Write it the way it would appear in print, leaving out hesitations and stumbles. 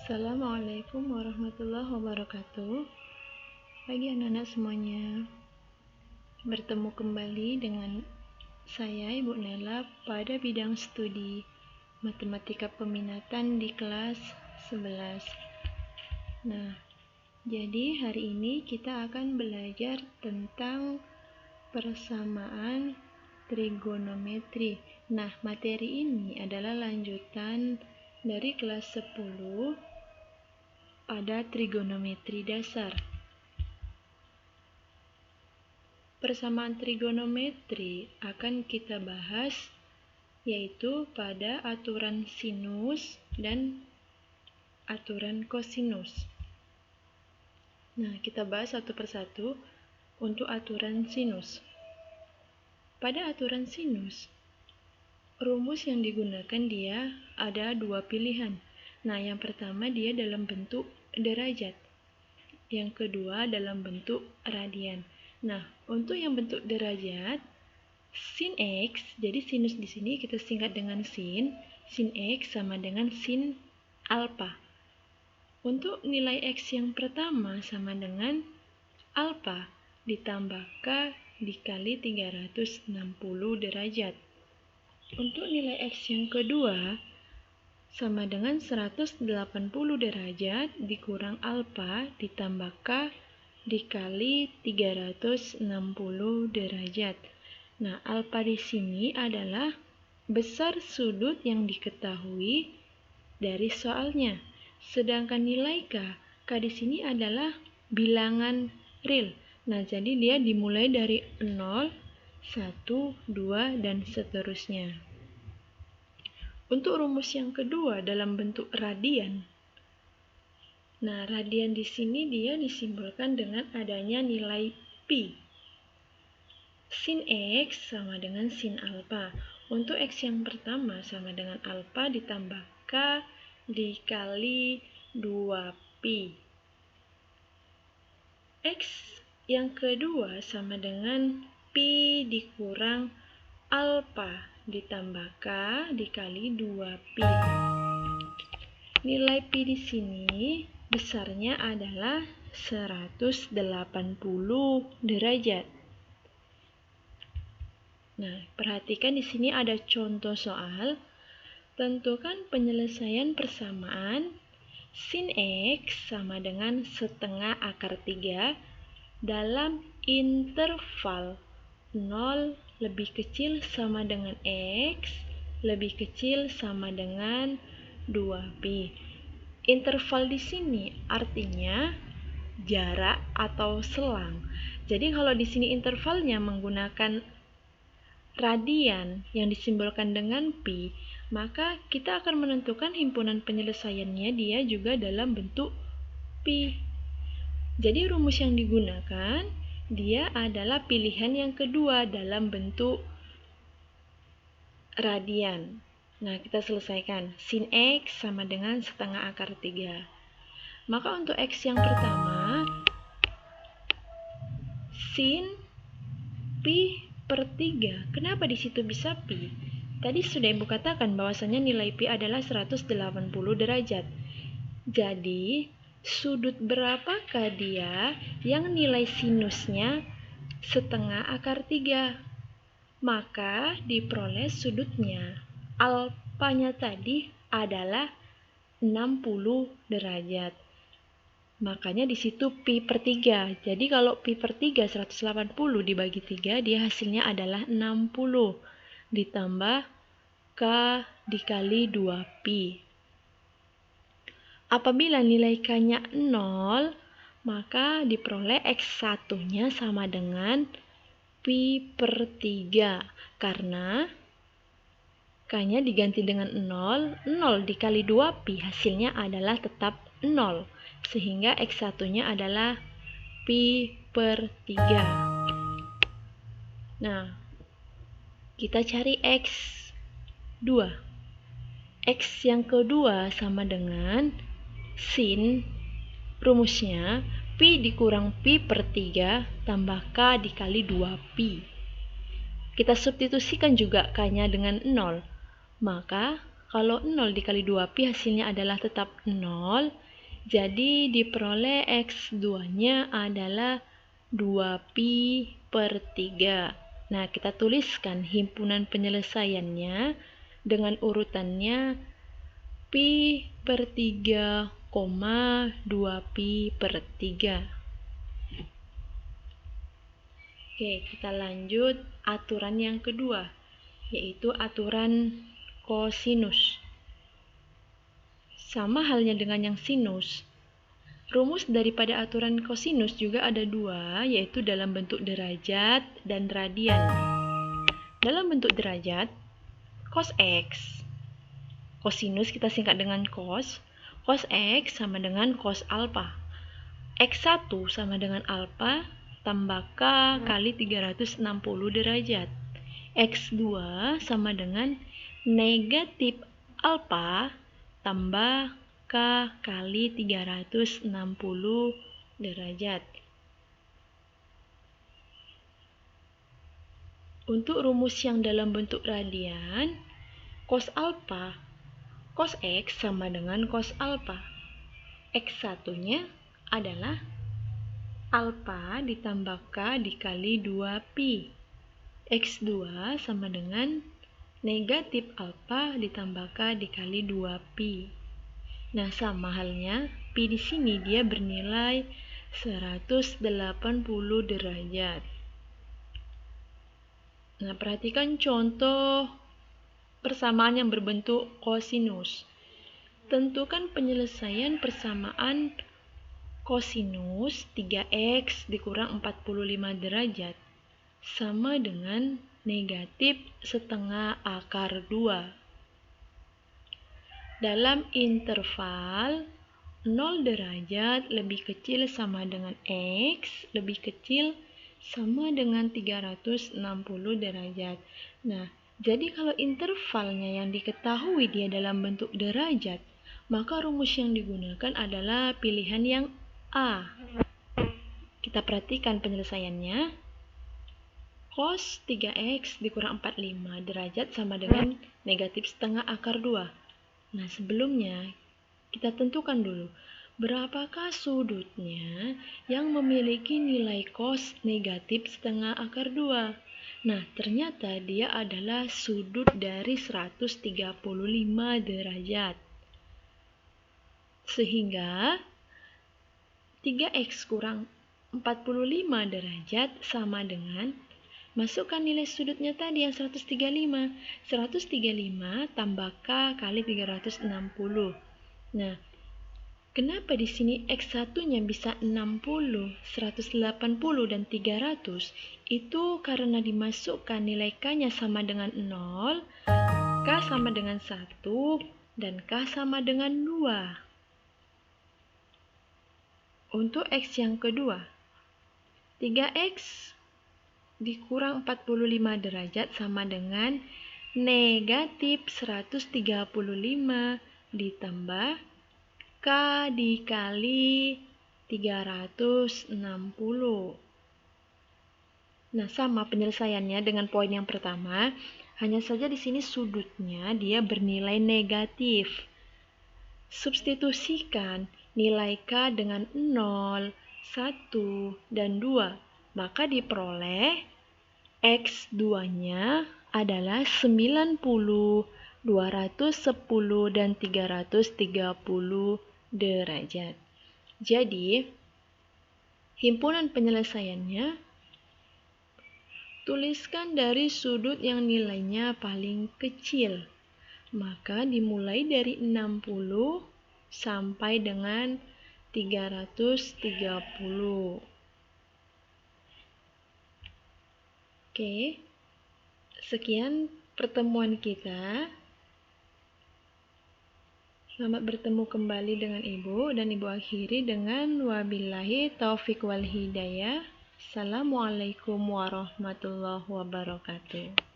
Assalamualaikum warahmatullahi wabarakatuh. Pagi anak-anak semuanya. Bertemu kembali dengan saya Ibu Nela pada bidang studi Matematika Peminatan di kelas 11. Nah, jadi hari ini kita akan belajar tentang persamaan trigonometri. Nah, materi ini adalah lanjutan dari kelas 10 pada trigonometri dasar. Persamaan trigonometri akan kita bahas yaitu pada aturan sinus dan aturan kosinus. Nah, kita bahas satu persatu untuk aturan sinus. Pada aturan sinus, rumus yang digunakan dia ada dua pilihan. Nah, yang pertama dia dalam bentuk derajat. Yang kedua dalam bentuk radian. Nah, untuk yang bentuk derajat, sin X, jadi sinus di sini kita singkat dengan sin X sama dengan sin alfa. Untuk nilai X yang pertama sama dengan alfa ditambah K dikali 360 derajat. Untuk nilai X yang kedua sama dengan 180 derajat dikurang alfa ditambah K dikali 360 derajat. Nah, alfa di sini adalah besar sudut yang diketahui dari soalnya. Sedangkan nilai K di sini adalah bilangan real. Nah, jadi dia dimulai dari 0, 1, 2, dan seterusnya. Untuk rumus yang kedua dalam bentuk radian. Nah, radian di sini dia disimbolkan dengan adanya nilai pi. Sin X sama dengan sin alfa. Untuk X yang pertama sama dengan alfa ditambah K dikali 2pi. X yang kedua sama dengan pi dikurang alfa ditambah K dikali 2pi. Nilai pi di sini besarnya adalah 180 derajat. Nah, perhatikan di sini ada contoh soal. Tentukan penyelesaian persamaan sin X sama dengan setengah akar 3 dalam interval 0 lebih kecil sama dengan X lebih kecil sama dengan 2pi. Interval di sini artinya jarak atau selang. Jadi kalau di sini intervalnya menggunakan radian yang disimbolkan dengan pi, maka kita akan menentukan himpunan penyelesaiannya dia juga dalam bentuk pi. Jadi rumus yang digunakan dia adalah pilihan yang kedua dalam bentuk radian. Nah, kita selesaikan. Sin X sama dengan setengah akar 3. Maka untuk X yang pertama, sin pi per 3. Kenapa di situ bisa pi? Tadi sudah Ibu katakan bahwasanya nilai pi adalah 180 derajat. Jadi, sudut berapakah dia yang nilai sinusnya setengah akar 3? Maka diperoleh sudutnya. Alfanya tadi adalah 60 derajat. Makanya di situ pi per 3. Jadi kalau pi per 3 180 dibagi 3 dia hasilnya adalah 60 ditambah K dikali 2pi. Apabila nilai K-nya 0, maka diperoleh X1-nya sama dengan pi per 3. Karena K-nya diganti dengan 0, 0 dikali 2pi hasilnya adalah tetap 0. Sehingga X1-nya adalah pi per 3. Nah, kita cari X2. X yang kedua sama dengan sin, rumusnya pi dikurang pi per 3 tambah K dikali 2pi. Kita substitusikan juga K-nya dengan 0. Maka Kalau 0 dikali 2pi hasilnya adalah tetap 0, jadi diperoleh X2-nya adalah 2pi per 3. Nah, kita tuliskan himpunan penyelesaiannya dengan urutannya pi per 3, 2pi per 3. Oke, kita lanjut aturan yang kedua, yaitu aturan kosinus. Sama halnya dengan yang sinus, rumus daripada aturan kosinus juga ada dua, yaitu dalam bentuk derajat dan radian. Dalam bentuk derajat, cos X, kosinus kita singkat dengan cos X sama dengan cos alpha. X1 sama dengan alpha tambah K kali 360 derajat. X2 sama dengan negatif alpha tambah K kali 360 derajat. Untuk rumus yang dalam bentuk radian, cos alpha, cos X sama dengan cos alpha. X1-nya adalah alpha ditambah K dikali 2pi. X2 sama dengan negatif alpha ditambah K dikali 2pi. Nah, sama halnya, pi di sini dia bernilai 180 derajat. Nah, perhatikan contoh persamaan yang berbentuk kosinus. Tentukan penyelesaian persamaan kosinus 3x dikurang 45 derajat sama dengan negatif setengah akar 2. Dalam interval 0 derajat lebih kecil sama dengan X lebih kecil sama dengan 360 derajat. Nah, jadi kalau intervalnya yang diketahui dia dalam bentuk derajat, maka rumus yang digunakan adalah pilihan yang A. Kita perhatikan penyelesaiannya. Cos 3x dikurang 45 derajat sama dengan negatif setengah akar 2. Nah, sebelumnya kita tentukan dulu berapakah sudutnya yang memiliki nilai cos negatif setengah akar 2. Nah, ternyata dia adalah sudut dari 135 derajat. Sehingga 3x kurang 45 derajat sama dengan, masukkan nilai sudutnya tadi yang 135. 135 tambah K kali 360. Nah, kenapa di sini X1-nya bisa 60, 180, dan 300? Itu karena dimasukkan nilai K-nya sama dengan 0, K sama dengan 1, dan K sama dengan 2. Untuk X yang kedua, 3X dikurang 45 derajat sama dengan negatif 135 ditambah K dikali 360. Nah, sama penyelesaiannya dengan poin yang pertama, hanya saja di sini sudutnya dia bernilai negatif. Substitusikan nilai K dengan 0, 1, dan 2, maka diperoleh X2-nya adalah 90, 210, dan 330 derajat. Jadi, himpunan penyelesaiannya, tuliskan dari sudut yang nilainya paling kecil. Maka dimulai dari 60 sampai dengan 330. Oke, sekian pertemuan kita. Selamat bertemu kembali dengan Ibu, dan Ibu akhiri dengan wabillahi taufik wal hidayah. Assalamualaikum warahmatullahi wabarakatuh.